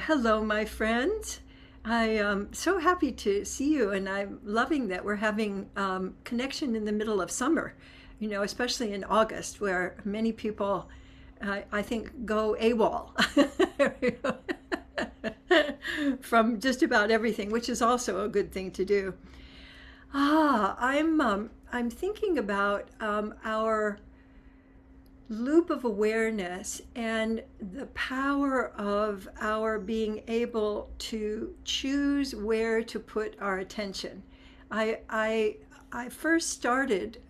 Hello, my friends. I am so happy to see you, and I'm loving that we're having connection in the middle of summer, especially in August, where many people, I think, go AWOL from just about everything, which is also a good thing to do. I'm thinking about our loop of awareness and the power of our being able to choose where to put our attention. I first started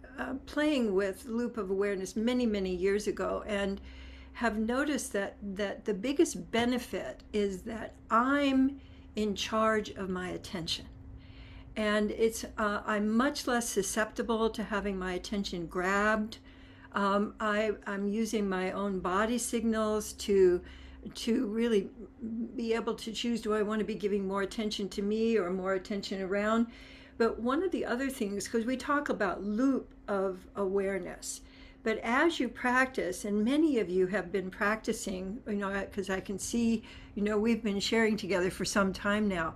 playing with loop of awareness many years ago, and have noticed that the biggest benefit is that I'm in charge of my attention. And I'm much less susceptible to having my attention grabbed. I'm using my own body signals to really be able to choose, do I want to be giving more attention to me or more attention around? But one of the other things, because we talk about loop of awareness, but as you practice, and many of you have been practicing, because I can see, we've been sharing together for some time now.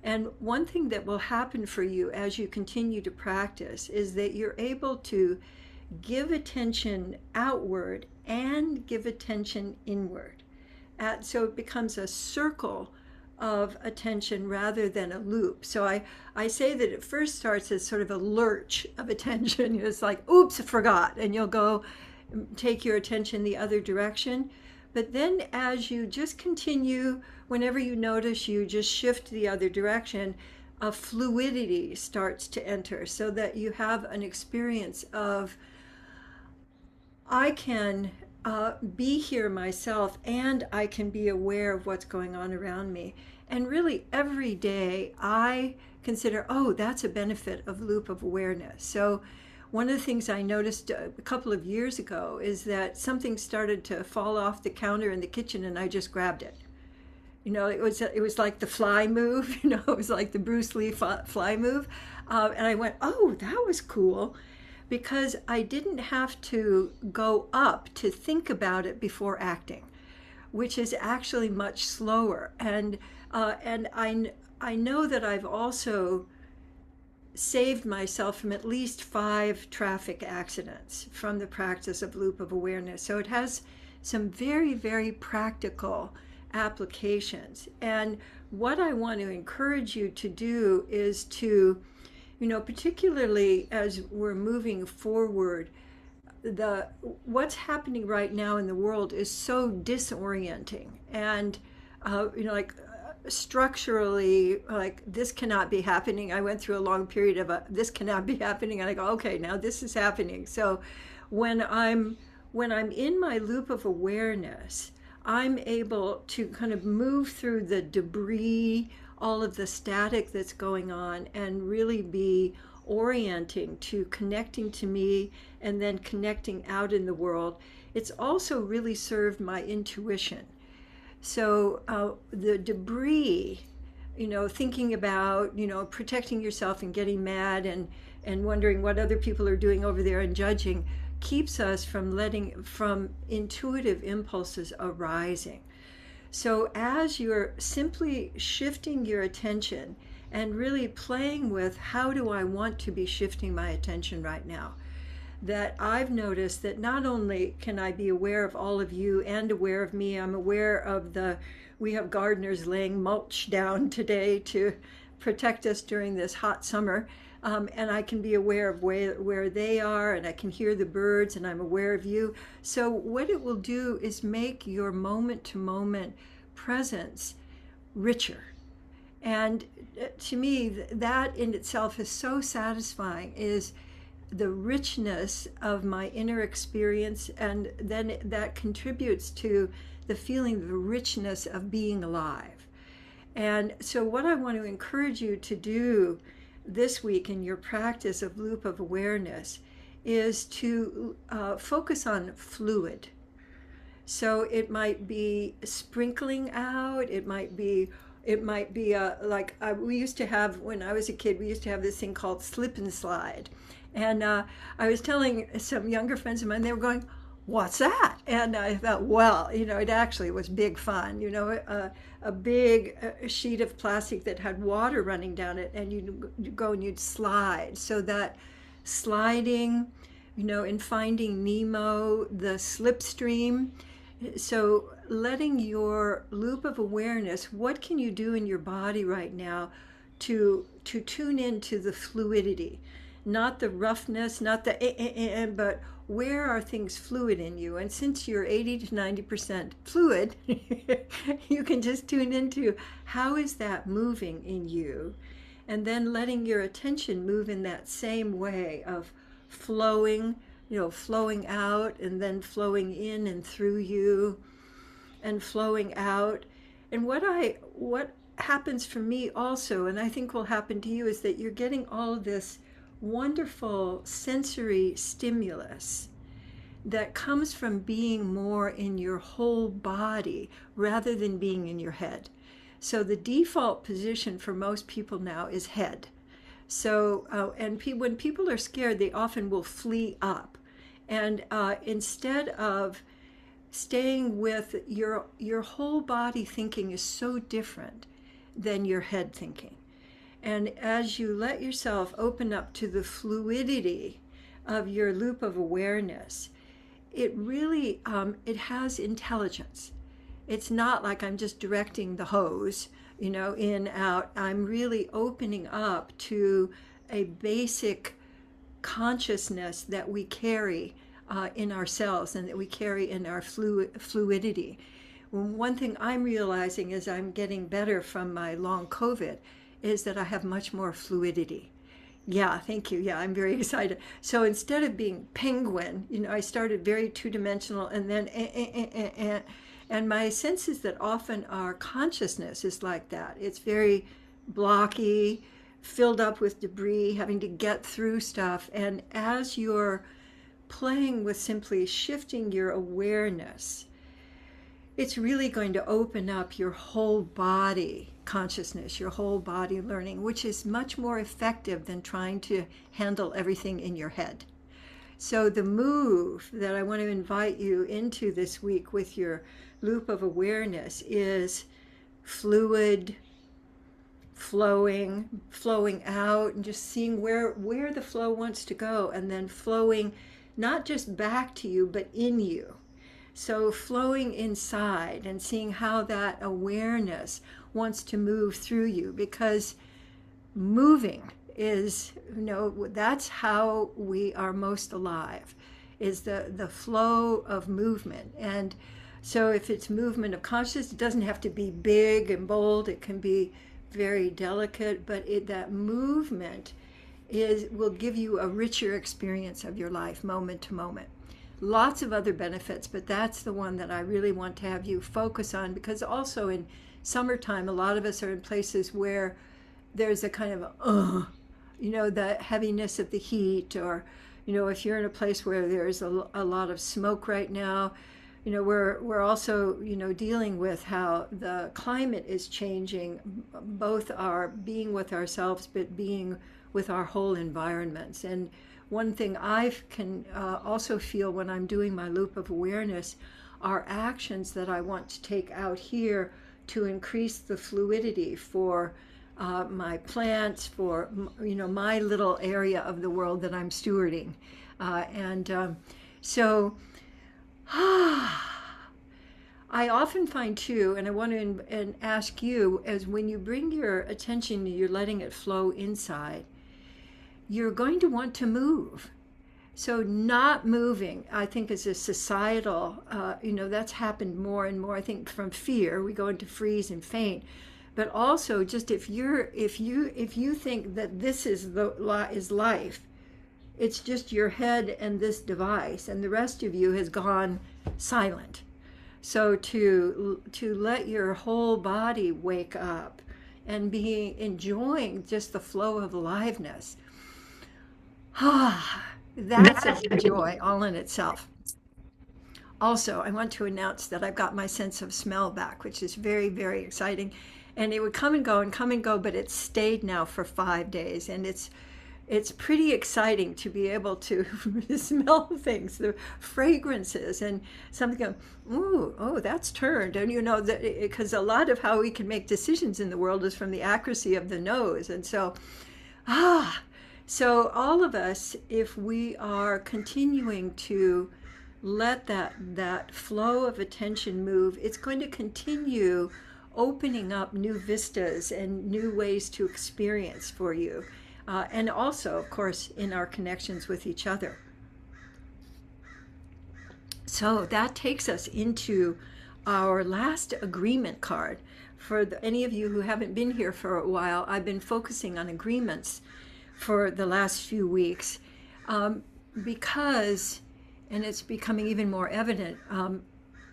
And one thing that will happen for you as you continue to practice is that you're able to give attention outward and give attention inward. So it becomes a circle of attention rather than a loop. So I say that it first starts as sort of a lurch of attention. It's like, oops, I forgot. And you'll go take your attention the other direction. But then as you just continue, whenever you notice you just shift the other direction, a fluidity starts to enter so that you have an experience of, I can be here myself and I can be aware of what's going on around me. And really every day I consider, oh, that's a benefit of loop of awareness. So one of the things I noticed a couple of years ago is that something started to fall off the counter in the kitchen and I just grabbed it. It was like the fly move, it was like the Bruce Lee fly move. And I went, oh, that was cool, because I didn't have to go up to think about it before acting, which is actually much slower. And I know that I've also saved myself from at least 5 traffic accidents from the practice of loop of awareness. So it has some very practical applications. And what I want to encourage you to do is to, particularly as we're moving forward, what's happening right now in the world is so disorienting, and structurally, like, this cannot be happening. I went through a long period of this cannot be happening, and I go, okay, now this is happening. So when I'm in my loop of awareness, I'm able to kind of move through the debris, all of the static that's going on, and really be orienting to connecting to me and then connecting out in the world. It's also really served my intuition. So the debris, thinking about, protecting yourself and getting mad and wondering what other people are doing over there and judging, keeps us from intuitive impulses arising. So as you're simply shifting your attention and really playing with, how do I want to be shifting my attention right now? That I've noticed that not only can I be aware of all of you and aware of me, I'm aware of we have gardeners laying mulch down today to protect us during this hot summer. And I can be aware of where they are, and I can hear the birds, and I'm aware of you. So what it will do is make your moment-to-moment presence richer. And to me, that in itself is so satisfying, is the richness of my inner experience, and then that contributes to the feeling, the richness of being alive. And so what I want to encourage you to do this week in your practice of loop of awareness is to focus on fluid. So it might be sprinkling out, it might be we used to have, when I was a kid, we used to have this thing called slip and slide. And I was telling some younger friends of mine, they were going, what's that? And I thought, well, it actually was big fun. A big sheet of plastic that had water running down it, and you'd go and you'd slide. So that sliding, in Finding Nemo, the slipstream. So letting your loop of awareness, what can you do in your body right now to tune into the fluidity, not the roughness, not the but where are things fluid in you? And since you're 80 to 90% fluid, you can just tune into how is that moving in you, and then letting your attention move in that same way of flowing, flowing out and then flowing in and through you and flowing out. And what happens for me also, and I think will happen to you, is that you're getting all of this wonderful sensory stimulus that comes from being more in your whole body rather than being in your head. So the default position for most people now is head. So, when people are scared, they often will flee up. And instead of staying with your whole body thinking is so different than your head thinking. And as you let yourself open up to the fluidity of your loop of awareness, it really, it has intelligence. It's not like I'm just directing the hose, in, out. I'm really opening up to a basic consciousness that we carry in ourselves and that we carry in our fluidity. One thing I'm realizing as I'm getting better from my long COVID is that I have much more fluidity. Yeah, thank you. Yeah, I'm very excited. So instead of being penguin, I started very two-dimensional, and then and my sense is that often our consciousness is like that. It's very blocky, filled up with debris, having to get through stuff. And as you're playing with simply shifting your awareness, it's really going to open up your whole body consciousness, your whole body learning, which is much more effective than trying to handle everything in your head. So the move that I want to invite you into this week with your loop of awareness is fluid, flowing out, and just seeing where the flow wants to go, and then flowing not just back to you, but in you. So flowing inside and seeing how that awareness wants to move through you, because moving is, that's how we are most alive, is the flow of movement. And so if it's movement of consciousness, it doesn't have to be big and bold. It can be very delicate, but that movement will give you a richer experience of your life moment to moment. Lots of other benefits, but that's the one that I really want to have you focus on, because also in summertime, a lot of us are in places where there's a kind of, the heaviness of the heat, or, if you're in a place where there's a lot of smoke right now, we're also, dealing with how the climate is changing, both our being with ourselves, but being with our whole environments. And one thing I can also feel when I'm doing my loop of awareness are actions that I want to take out here to increase the fluidity for my plants, for my little area of the world that I'm stewarding. So I often find too, and I want to ask you, as when you bring your attention, you're letting it flow inside, you're going to want to move. So not moving, I think, is a societal, that's happened more and more, I think, from fear. We go into freeze and faint. But also, just if you think that this is life, it's just your head and this device, and the rest of you has gone silent. So to let your whole body wake up and be enjoying just the flow of aliveness, that's a joy all in itself. Also, I want to announce that I've got my sense of smell back, which is very, very exciting. And it would come and go, but it's stayed now for 5 days, and it's it's pretty exciting to be able to smell things, the fragrances, and something go, ooh, oh, that's turned. And you know, because a lot of how we can make decisions in the world is from the accuracy of the nose. And so, so all of us, if we are continuing to let that flow of attention move, it's going to continue opening up new vistas and new ways to experience for you. And also, of course, in our connections with each other. So that takes us into our last agreement card. For any of you who haven't been here for a while, I've been focusing on agreements for the last few weeks because, and it's becoming even more evident,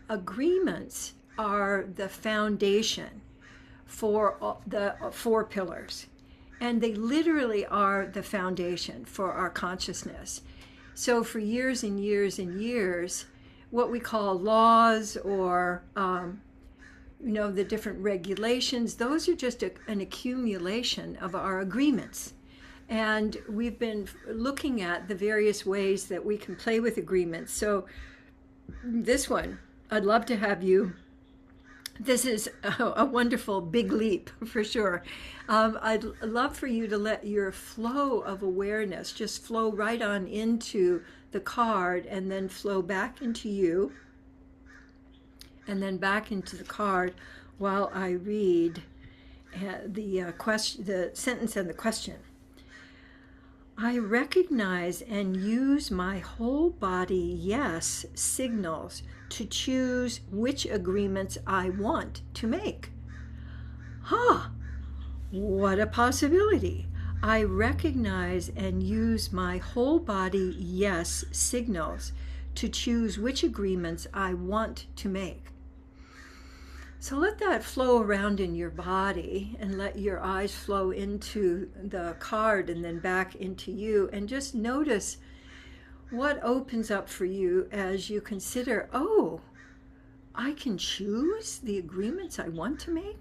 agreements are the foundation for the 4 pillars. And they literally are the foundation for our consciousness. So for years and years and years, what we call laws or, the different regulations, those are just an accumulation of our agreements. And we've been looking at the various ways that we can play with agreements. So this one, I'd love to have you. This is a wonderful big leap for sure. I'd love for you to let your flow of awareness just flow right on into the card and then flow back into you and then back into the card while I read the sentence and the question. I recognize and use my whole body yes signals to choose which agreements I want to make. What a possibility. I recognize and use my whole body yes signals to choose which agreements I want to make. So let that flow around in your body and let your eyes flow into the card and then back into you, and just notice what opens up for you as you consider, oh, I can choose the agreements I want to make?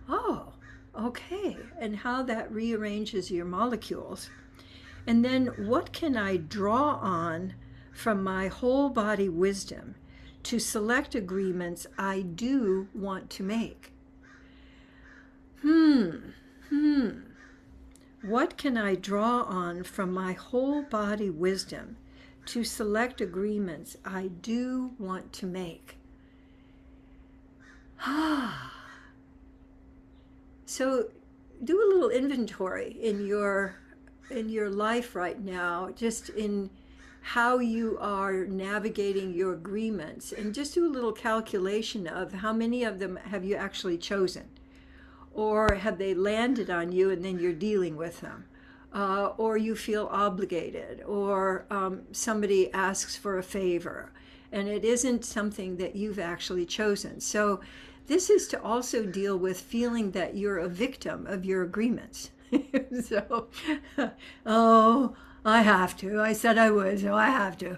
Oh, okay. And how that rearranges your molecules. And then what can I draw on from my whole body wisdom to select agreements I do want to make? What can I draw on from my whole body wisdom to select agreements I do want to make? So do a little inventory in your life right now, just in how you are navigating your agreements, and just do a little calculation of how many of them have you actually chosen, or have they landed on you and then you're dealing with them, or you feel obligated, or somebody asks for a favor and it isn't something that you've actually chosen. So this is to also deal with feeling that you're a victim of your agreements. So, oh, I have to. I said I would, so I have to.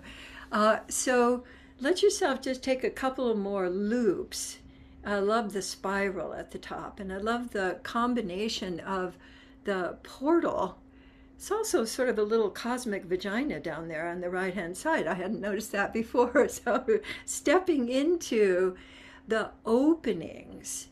So let yourself just take a couple of more loops. I love the spiral at the top, and I love the combination of the portal. It's also sort of a little cosmic vagina down there on the right-hand side. I hadn't noticed that before. So stepping into the openings,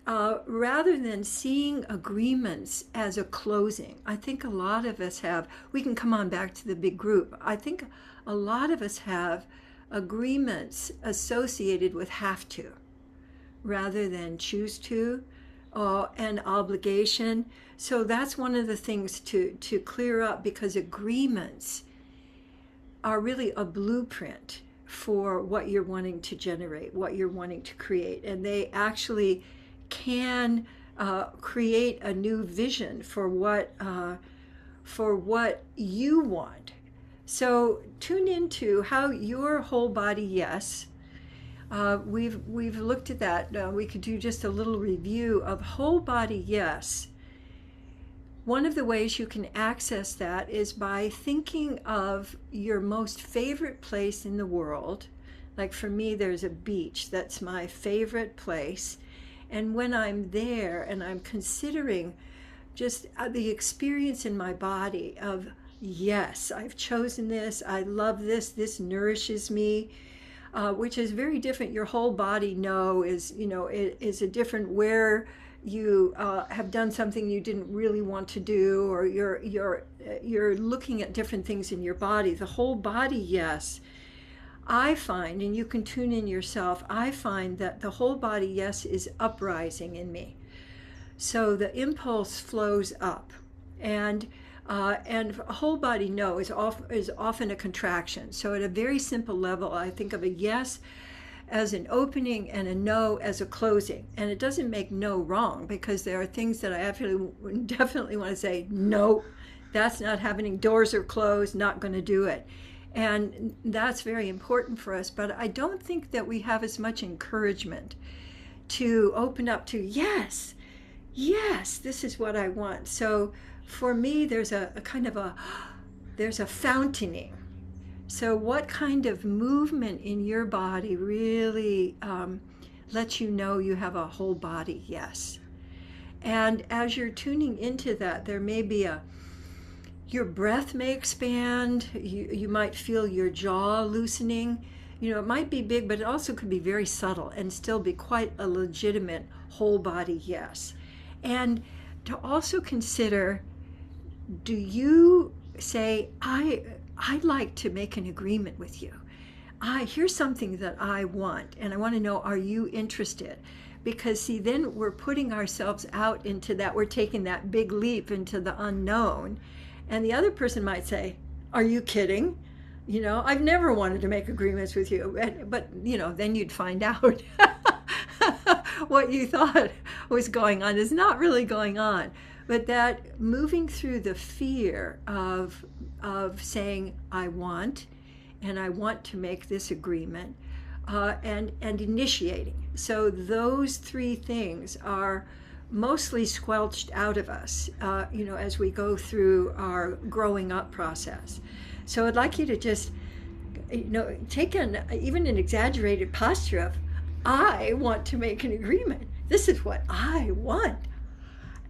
rather than seeing agreements as a closing. I think a lot of us have, we can come on back to the big group. I think a lot of us have agreements associated with have to, rather than choose to, and obligation. So that's one of the things to clear up, because agreements are really a blueprint for what you're wanting to generate, what you're wanting to create. And they actually can create a new vision for what you want. So tune into how your whole body yes. We've looked at that. We could do just a little review of whole body yes. One of the ways you can access that is by thinking of your most favorite place in the world. Like for me, there's a beach. That's my favorite place. And when I'm there and I'm considering just the experience in my body of, yes, I've chosen this, I love this, this nourishes me, which is very different. Your whole body no is, it is a different where you have done something you didn't really want to do, or you're looking at different things in your body. The whole body yes, I find, and you can tune in yourself, I find that the whole body yes is uprising in me. So the impulse flows up, and a whole body no is often a contraction. So at a very simple level, I think of a yes as an opening and a no as a closing. And it doesn't make no wrong, because there are things that I definitely want to say, no, that's not happening. Doors are closed, not going to do it. And that's very important for us. But I don't think that we have as much encouragement to open up to, yes, this is what I want. So for me, there's there's a fountaining. So what kind of movement in your body really lets you know you have a whole body yes? And as you're tuning into that, there may be your breath may expand. You might feel your jaw loosening. It might be big, but it also could be very subtle and still be quite a legitimate whole body yes. And to also consider, do you say, I'd like to make an agreement with you. Here's something that I want, and I want to know, are you interested? Because see, then we're putting ourselves out into that, we're taking that big leap into the unknown. And the other person might say, are you kidding? I've never wanted to make agreements with you. But then you'd find out what you thought was going on is not really going on. But that moving through the fear of saying, I want, and I want to make this agreement, and initiating. So those three things are mostly squelched out of us, as we go through our growing up process. So I'd like you to just, take even an exaggerated posture of, I want to make an agreement. This is what I want.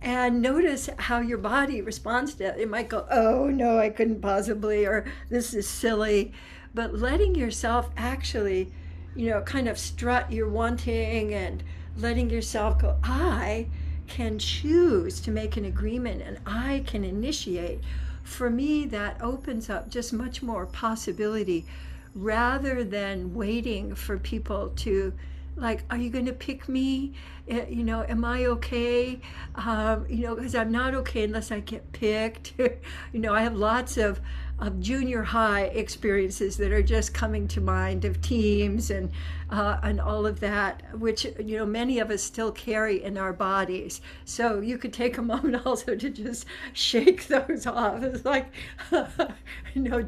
And notice how your body responds to it. It might go, oh, no, I couldn't possibly, or this is silly. But letting yourself actually, kind of strut your wanting, and letting yourself go, I can choose to make an agreement, and I can initiate. For me, that opens up just much more possibility, rather than waiting for people to, like, are you going to pick me? Am I okay? Because I'm not okay unless I get picked. I have lots of junior high experiences that are just coming to mind, of teams and all of that, which many of us still carry in our bodies. So you could take a moment also to just shake those off. It's like,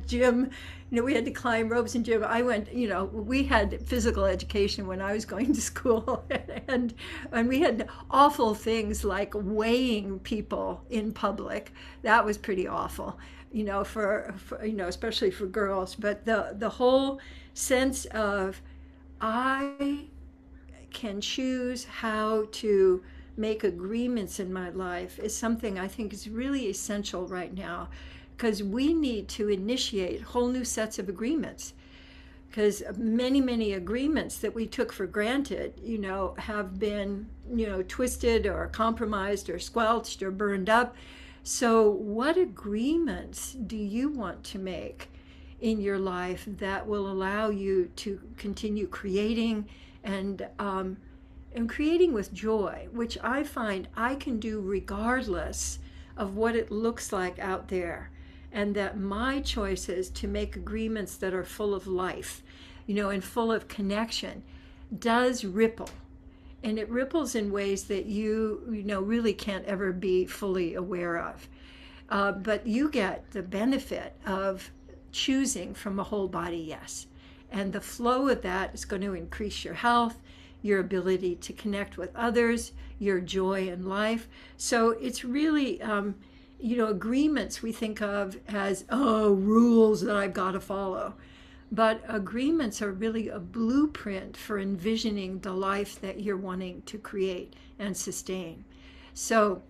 gym. We had to climb ropes in gym. I went, we had physical education when I was going to school, and we had awful things like weighing people in public. That was pretty awful, for especially for girls. But the whole sense of, I can choose how to make agreements in my life is something I think is really essential right now, because we need to initiate whole new sets of agreements. Because many agreements that we took for granted, have been, twisted or compromised or squelched or burned up. So what agreements do you want to make in your life that will allow you to continue creating, and creating with joy, which I find I can do regardless of what it looks like out there. And that my choices to make agreements that are full of life, and full of connection, does ripple. And it ripples in ways that you really can't ever be fully aware of. But you get the benefit of choosing from a whole body yes. And the flow of that is going to increase your health, your ability to connect with others, your joy in life. So it's really, agreements we think of as, rules that I've got to follow. But agreements are really a blueprint for envisioning the life that you're wanting to create and sustain. So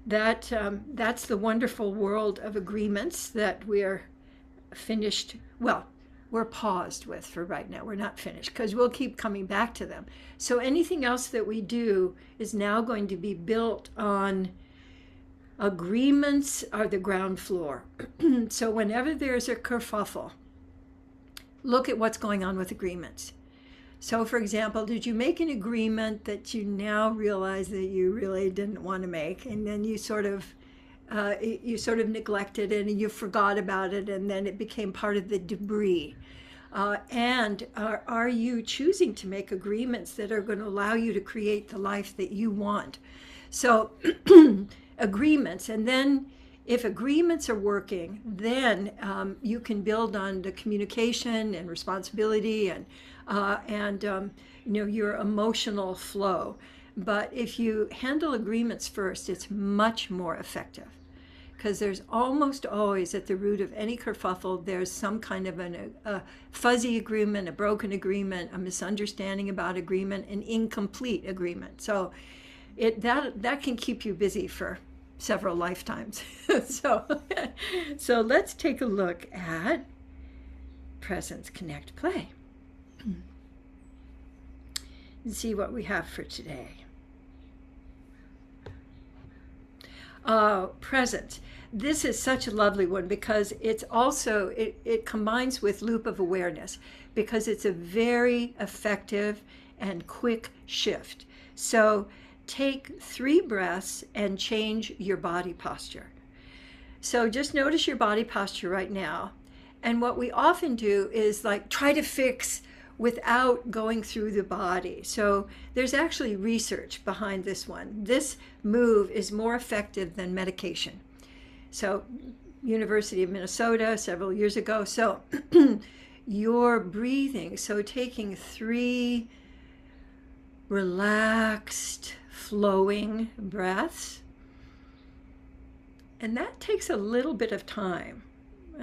that's the wonderful world of agreements that we're finished. Well, we're paused with for right now. We're not finished because we'll keep coming back to them. So anything else that we do is now going to be built on agreements are the ground floor. So whenever there's a kerfuffle, look at what's going on with agreements. So for example, did you make an agreement that you now realize that you really didn't want to make, and then you sort of neglected it and you forgot about it, and then it became part of the debris? And are you choosing to make agreements that are going to allow you to create the life that you want? So agreements, and then if agreements are working, then you can build on the communication and responsibility and your emotional flow. But if you handle agreements first, it's much more effective, because there's almost always at the root of any kerfuffle, there's some kind of a fuzzy agreement, a broken agreement, a misunderstanding about agreement, an incomplete agreement. So that can keep you busy for several lifetimes. So let's take a look at Presence, Connect, Play and see what we have for today. Presence. This is such a lovely one because it's also, it combines with loop of awareness, because it's a very effective and quick shift. So take 3 breaths and change your body posture. So just notice your body posture right now. And what we often do is like try to fix without going through the body. So there's actually research behind this one. This move is more effective than medication. So University of Minnesota several years ago. So your breathing, so taking 3 relaxed, flowing breaths, and that takes a little bit of time.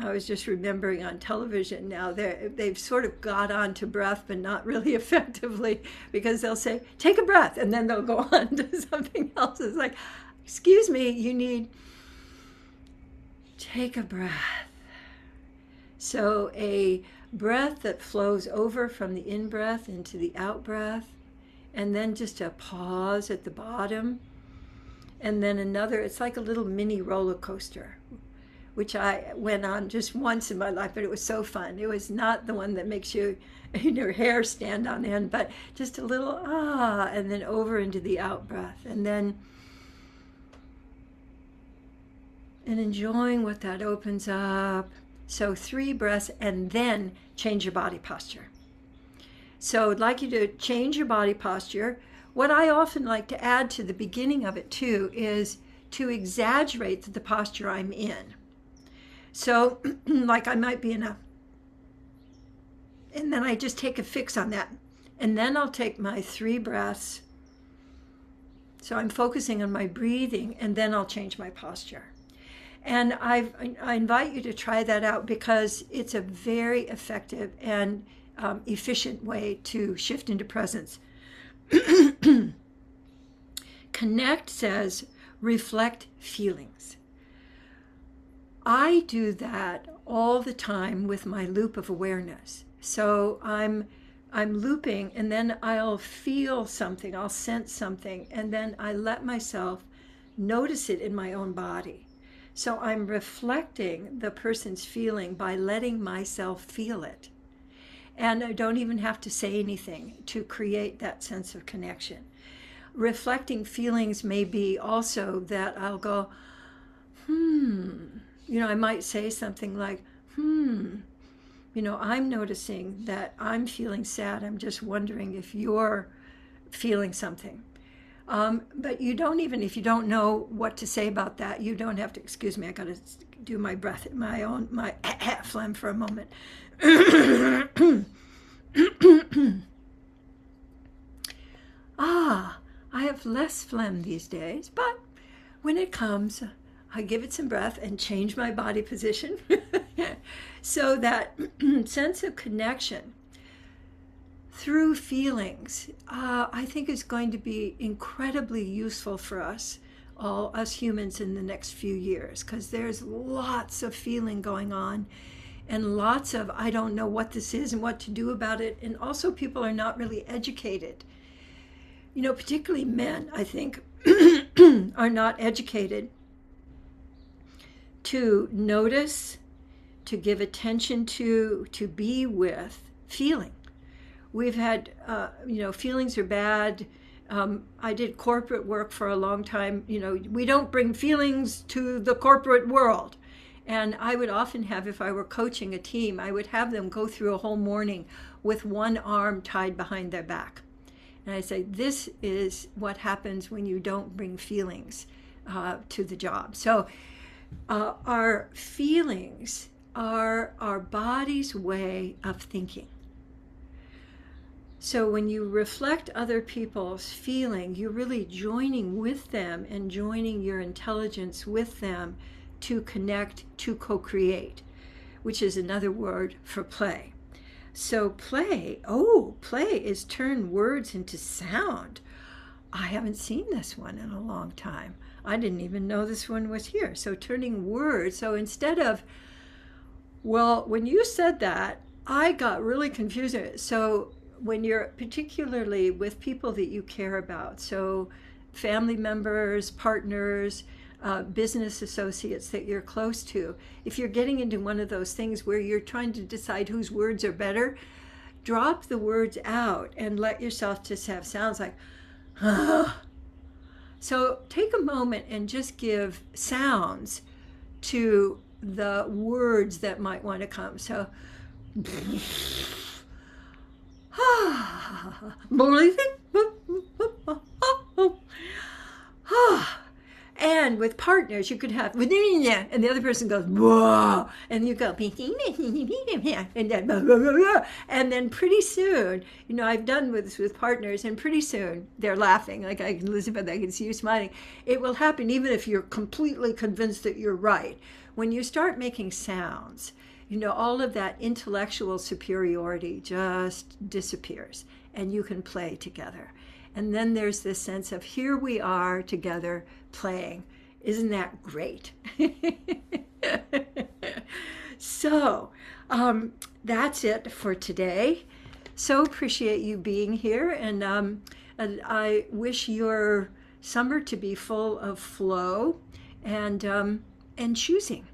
I was just remembering on television now, they've sort of got on to breath, but not really effectively, because they'll say, take a breath, and then they'll go on to something else. It's like, excuse me, you need, take a breath. So a breath that flows over from the in-breath into the out-breath, and then just a pause at the bottom, and then another, it's like a little mini roller coaster, which I went on just once in my life, but it was so fun. It was not the one that makes your hair stand on end, but just a little and then over into the out breath, and enjoying what that opens up. So 3 breaths, and then change your body posture. So I'd like you to change your body posture. What I often like to add to the beginning of it too is to exaggerate the posture I'm in. So like I might be in a, and then I just take a fix on that. And then I'll take my 3 breaths. So I'm focusing on my breathing, and then I'll change my posture. And I invite you to try that out, because it's a very effective and efficient way to shift into presence. Connect says, reflect feelings. I do that all the time with my loop of awareness. So I'm looping, and then I'll feel something, I'll sense something, and then I let myself notice it in my own body. So I'm reflecting the person's feeling by letting myself feel it. And I don't even have to say anything to create that sense of connection. Reflecting feelings may be also that I'll go, I might say something like, I'm noticing that I'm feeling sad. I'm just wondering if you're feeling something. But you don't even, if you don't know what to say about that, you don't have to, excuse me, I got to do my breath, my phlegm for a moment. I have less phlegm these days, but when it comes, I give it some breath and change my body position. So that sense of connection through feelings, I think is going to be incredibly useful for us all us humans in the next few years, because there's lots of feeling going on and lots of I don't know what this is and what to do about it. And also people are not really educated. Particularly men, I think, are not educated to notice, to give attention to be with feeling. We've had, feelings are bad. I did corporate work for a long time. We don't bring feelings to the corporate world. And I would often have, if I were coaching a team, I would have them go through a whole morning with one arm tied behind their back. And I say, this is what happens when you don't bring feelings to the job. So our feelings are our body's way of thinking. So when you reflect other people's feeling, you're really joining with them and joining your intelligence with them to connect, to co-create, which is another word for play. So play is turn words into sound. I haven't seen this one in a long time. I didn't even know this one was here. So turning words. So instead of, well, when you said that, I got really confused. So when you're particularly with people that you care about, so family members, partners, business associates that you're close to, if you're getting into one of those things where you're trying to decide whose words are better, drop the words out and let yourself just have sounds like, ah. So take a moment and just give sounds to the words that might want to come. So, and with partners, you could have, and the other person goes, whoa, and you go, and then pretty soon, I've done this with partners, and pretty soon they're laughing. Like Elizabeth, I can see you smiling. It will happen even if you're completely convinced that you're right. When you start making sounds, all of that intellectual superiority just disappears, and you can play together. And then there's this sense of here we are together playing. Isn't that great? So that's it for today. So appreciate you being here. And I wish your summer to be full of flow and choosing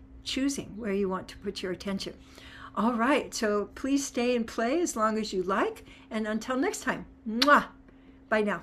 where you want to put your attention. All right. So please stay and play as long as you like. And until next time. Mwah. Bye now.